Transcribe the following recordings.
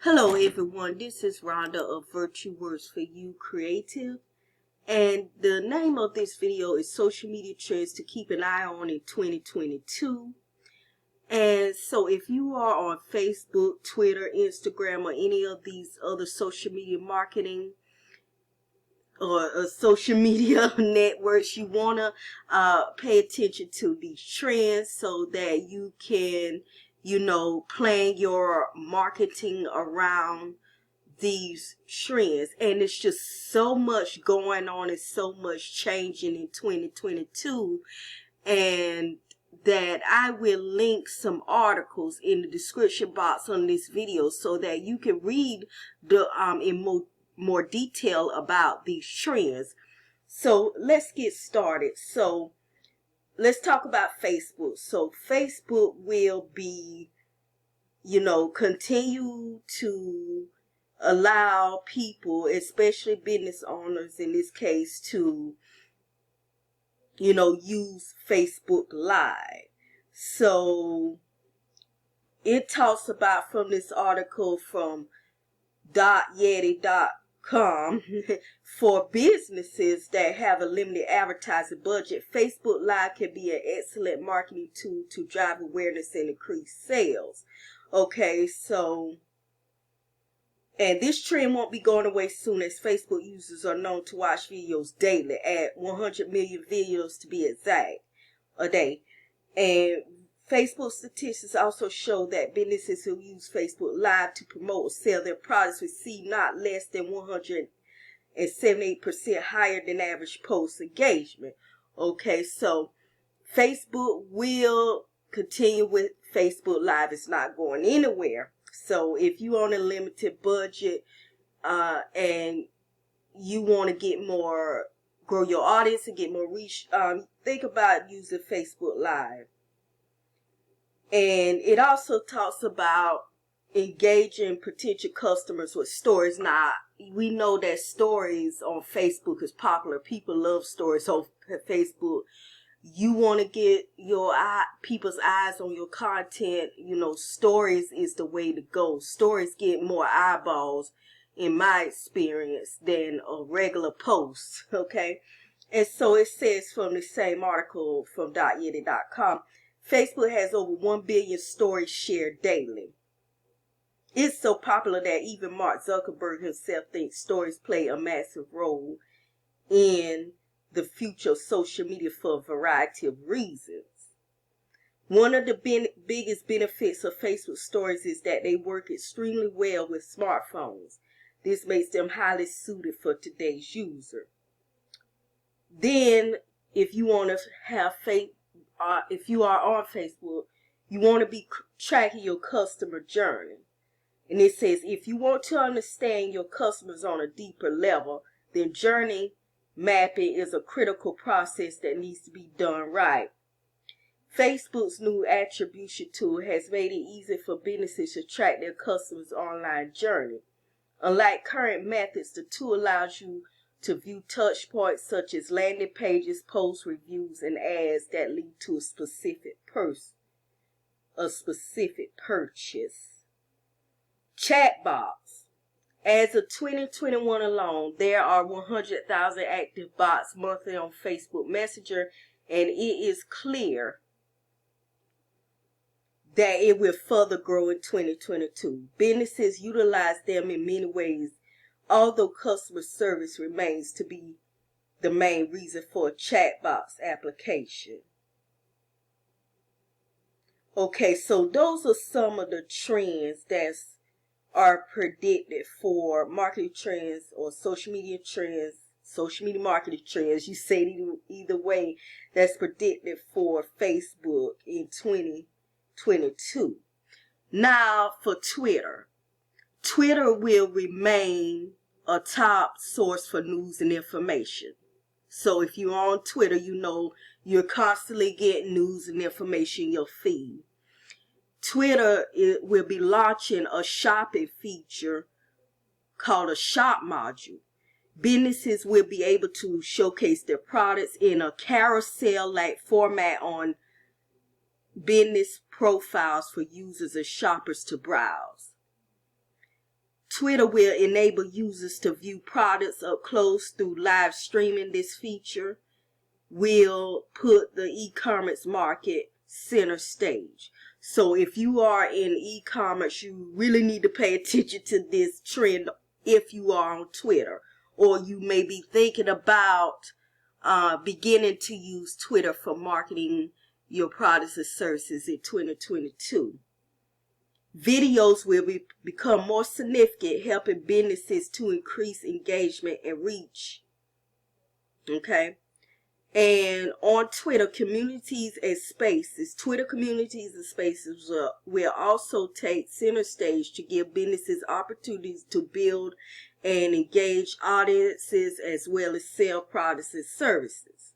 Hello everyone, this is Rhonda of Virtu Works for You Creative, and the name of this video is Social Media Trends to Keep an Eye on in 2022. And so if you are on Facebook, Twitter, Instagram, or any of these other social media marketing or social media networks, you want to pay attention to these trends so that you can, plan your marketing around these trends. And it's just so much going on and so much changing in 2022, and that I will link some articles in the description box on this video so that you can read the in more detail about these trends. So let's get started. So let's talk about Facebook. So Facebook will be, continue to allow people, especially business owners in this case, to, use Facebook Live. So it talks about from this article from .yeti.com for businesses that have a limited advertising budget, Facebook Live can be an excellent marketing tool to drive awareness and increase sales. Okay, so and this trend won't be going away soon, as Facebook users are known to watch videos daily, at 100 million videos to be exact, a day. And Facebook statistics also show that businesses who use Facebook Live to promote or sell their products receive not less than 178% higher than average post engagement. Okay, so Facebook will continue with Facebook Live. It's not going anywhere. So if you're on a limited budget and you want to get more, grow your audience and get more reach, think about using Facebook Live. And it also talks about engaging potential customers with stories. Now, we know that stories on Facebook is popular. People love stories on Facebook. You want to get your people's eyes on your content, stories is the way to go. Stories get more eyeballs, in my experience, than a regular post, okay? And so it says from the same article from .yeti.com, Facebook has over 1 billion stories shared daily. It's so popular that even Mark Zuckerberg himself thinks stories play a massive role in the future of social media for a variety of reasons. One of the biggest benefits of Facebook stories is that they work extremely well with smartphones. This makes them highly suited for today's user. Then, if you want to have if you are on Facebook, you want to be tracking your customer journey. And it says, if you want to understand your customers on a deeper level, then journey mapping is a critical process that needs to be done right. Facebook's new attribution tool has made it easy for businesses to track their customers' online journey. Unlike current methods, the tool allows you to view touch points such as landing pages, posts, reviews, and ads that lead to a specific purchase. Chatbots. As of 2021 alone, there are 100,000 active bots monthly on Facebook Messenger, and it is clear that it will further grow in 2022. Businesses utilize them in many ways, although customer service remains to be the main reason for a chatbot's application. Okay, so those are some of the trends that are predicted for marketing trends or social media marketing trends. You say it either way, that's predicted for Facebook in 2022. Now for Twitter. Twitter will remain a top source for news and information. So if you're on Twitter, you're constantly getting news and information in your feed. Twitter will be launching a shopping feature called a shop module. Businesses will be able to showcase their products in a carousel-like format on business profiles for users and shoppers to browse. Twitter will enable users to view products up close through live streaming. This feature will put the e-commerce market center stage. So if you are in e-commerce, you really need to pay attention to this trend if you are on Twitter, or you may be thinking about beginning to use Twitter for marketing your products and services in 2022. Videos will become more significant, helping businesses to increase engagement and reach. Okay? And on Twitter, communities and spaces, Twitter communities and spaces will also take center stage to give businesses opportunities to build and engage audiences as well as sell products and services.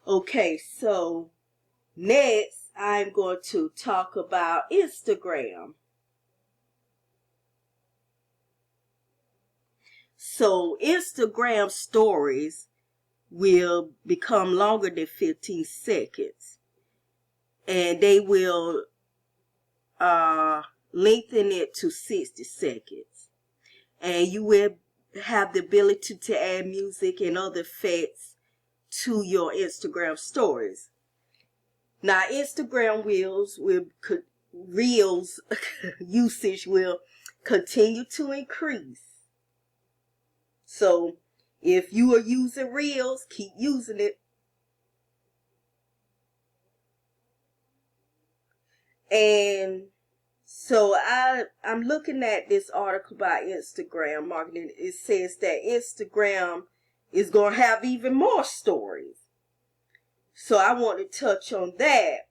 Okay, so next I'm going to talk about Instagram. So Instagram stories will become longer than 15 seconds. And they will lengthen it to 60 seconds. And you will have the ability to add music and other effects to your Instagram stories. Now, Instagram Reels usage will continue to increase. So, if you are using Reels, keep using it. And so I'm looking at this article about Instagram marketing. It says that Instagram is going to have even more stories. So I want to touch on that.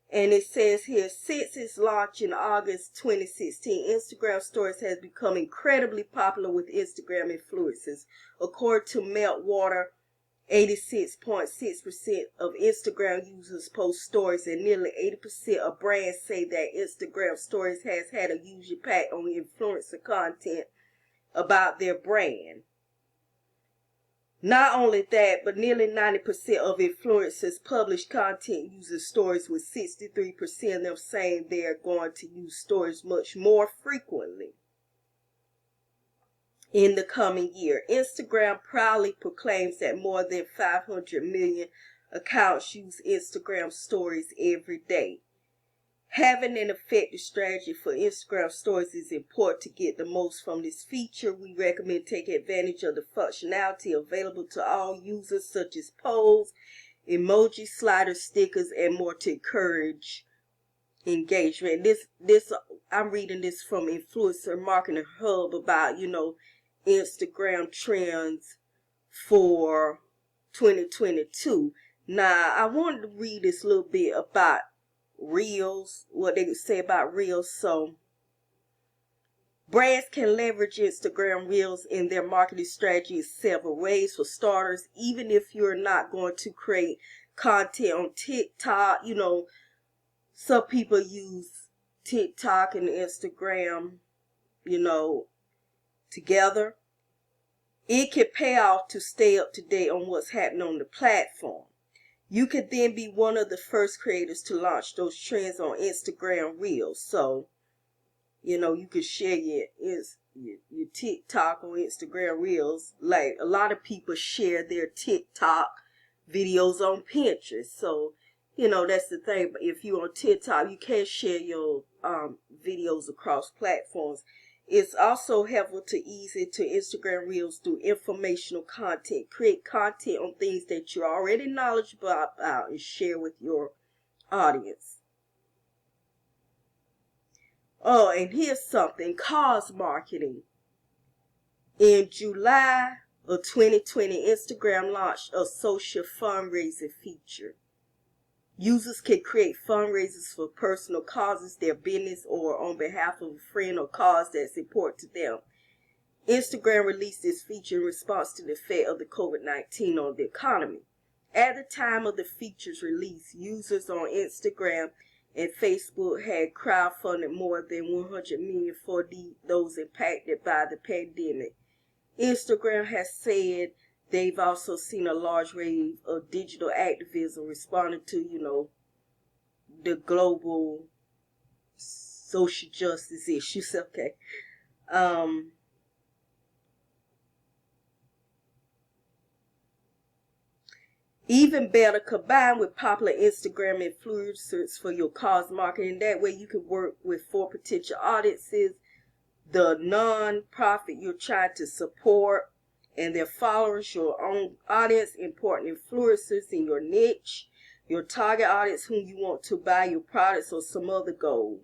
And it says here, since its launch in August 2016, Instagram Stories has become incredibly popular with Instagram influencers. According to Meltwater, 86.6% of Instagram users post stories, and nearly 80% of brands say that Instagram Stories has had a huge impact on influencer content about their brand. Not only that, but nearly 90% of influencers publish content using stories, with 63% of them saying they are going to use stories much more frequently in the coming year. Instagram proudly proclaims that more than 500 million accounts use Instagram stories every day. Having an effective strategy for Instagram stories is important to get the most from this feature. We recommend taking advantage of the functionality available to all users, such as polls, emoji, sliders, stickers, and more to encourage engagement. This I'm reading this from Influencer Marketing Hub about, Instagram trends for 2022. Now, I wanted to read this little bit about Reels, what they say about Reels. So, brands can leverage Instagram Reels in their marketing strategy in several ways. For starters, even if you're not going to create content on TikTok, some people use TikTok and Instagram, together. It can pay off to stay up to date on what's happening on the platform. You could then be one of the first creators to launch those trends on Instagram Reels. So, you could share your TikTok on Instagram Reels. Like, a lot of people share their TikTok videos on Pinterest. So, that's the thing. But if you're on TikTok, you can share your videos across platforms. It's also helpful to ease into Instagram Reels through informational content. Create content on things that you're already knowledgeable about and share with your audience. Oh, and here's something. Cause marketing. In July of 2020, Instagram launched a social fundraising feature. Users can create fundraisers for personal causes, their business, or on behalf of a friend or cause that's important to them. Instagram released this feature in response to the effect of the COVID-19 on the economy. At the time of the feature's release, users on Instagram and Facebook had crowdfunded more than 100 million for those impacted by the pandemic. Instagram has said they've also seen a large wave of digital activism responding to, the global social justice issues. Okay. Even better, combine with popular Instagram influencers for your cause marketing. That way you can work with 4 potential audiences: the non-profit you're trying to support and their followers, your own audience, important influencers in your niche, your target audience whom you want to buy your products, or some other goal.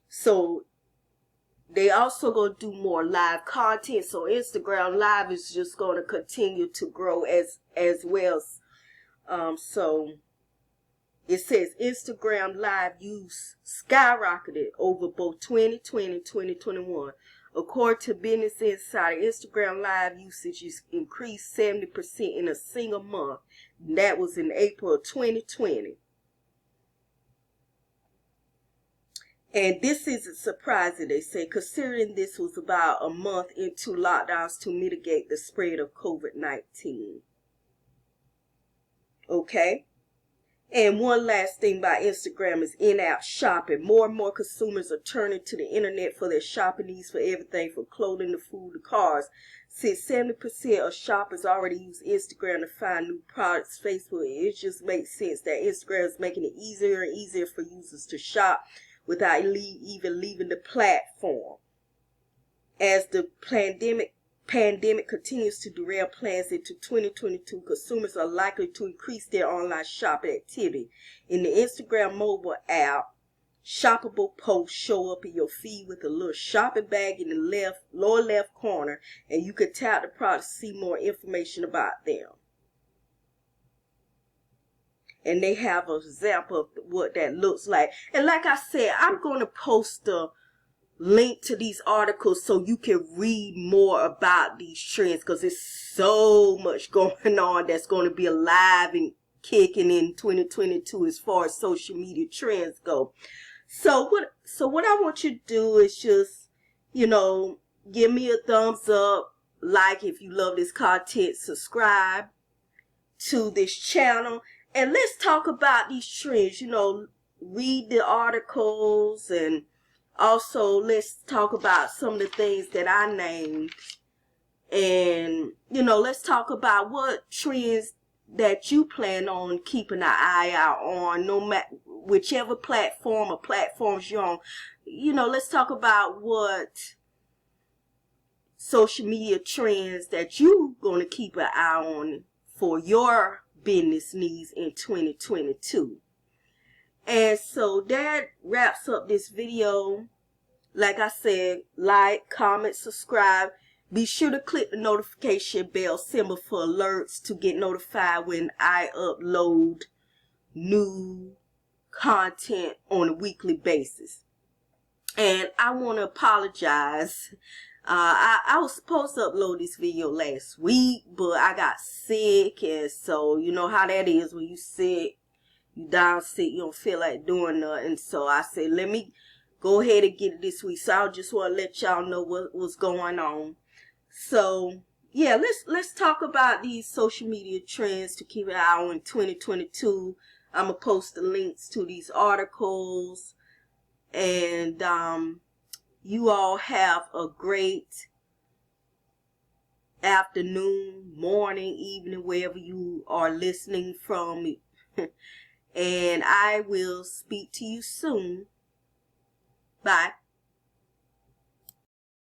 So they also going to do more live content. So Instagram Live is just going to continue to grow as well. So it says Instagram Live use skyrocketed over both 2020 and 2021. According to Business Insider, Instagram Live usage is increased 70% in a single month. That was in April of 2020. And this isn't surprising, they say, considering this was about a month into lockdowns to mitigate the spread of COVID-19. Okay? And one last thing about Instagram is in-app shopping. More and more consumers are turning to the internet for their shopping needs for everything from clothing to food to cars. Since 70% of shoppers already use Instagram to find new products, Facebook, it just makes sense that Instagram is making it easier and easier for users to shop without even leaving the platform. As the pandemic continues to derail plans into 2022, consumers are likely to increase their online shopping activity. In the Instagram mobile app, shoppable posts show up in your feed with a little shopping bag in the lower left corner, and you can tap the product to see more information about them. And they have an example of what that looks like. And like I said, I'm going to post a link to these articles so you can read more about these trends, because there's so much going on that's going to be alive and kicking in 2022 as far as social media trends go. So what I want you to do is just, give me a thumbs up, like if you love this content, subscribe to this channel, and let's talk about these trends. Read the articles, and also let's talk about some of the things that I named, and let's talk about what trends that you plan on keeping an eye out on, no matter whichever platform or platforms you're on. Let's talk about what social media trends that you're going to keep an eye on for your business needs in 2022. And so that wraps up this video. Like I said, like, comment, subscribe. Be sure to click the notification bell symbol for alerts to get notified when I upload new content on a weekly basis. And I want to apologize. I was supposed to upload this video last week, but I got sick, and so you know how that is when you sick, you down sick, you don't feel like doing nothing. So I said, let me go ahead and get it this week. So I just want to let y'all know what's going on. So yeah, let's talk about these social media trends to keep an eye on in 2022. I'm gonna post the links to these articles, and you all have a great afternoon, morning, evening, wherever you are listening from. And I will speak to you soon. Bye.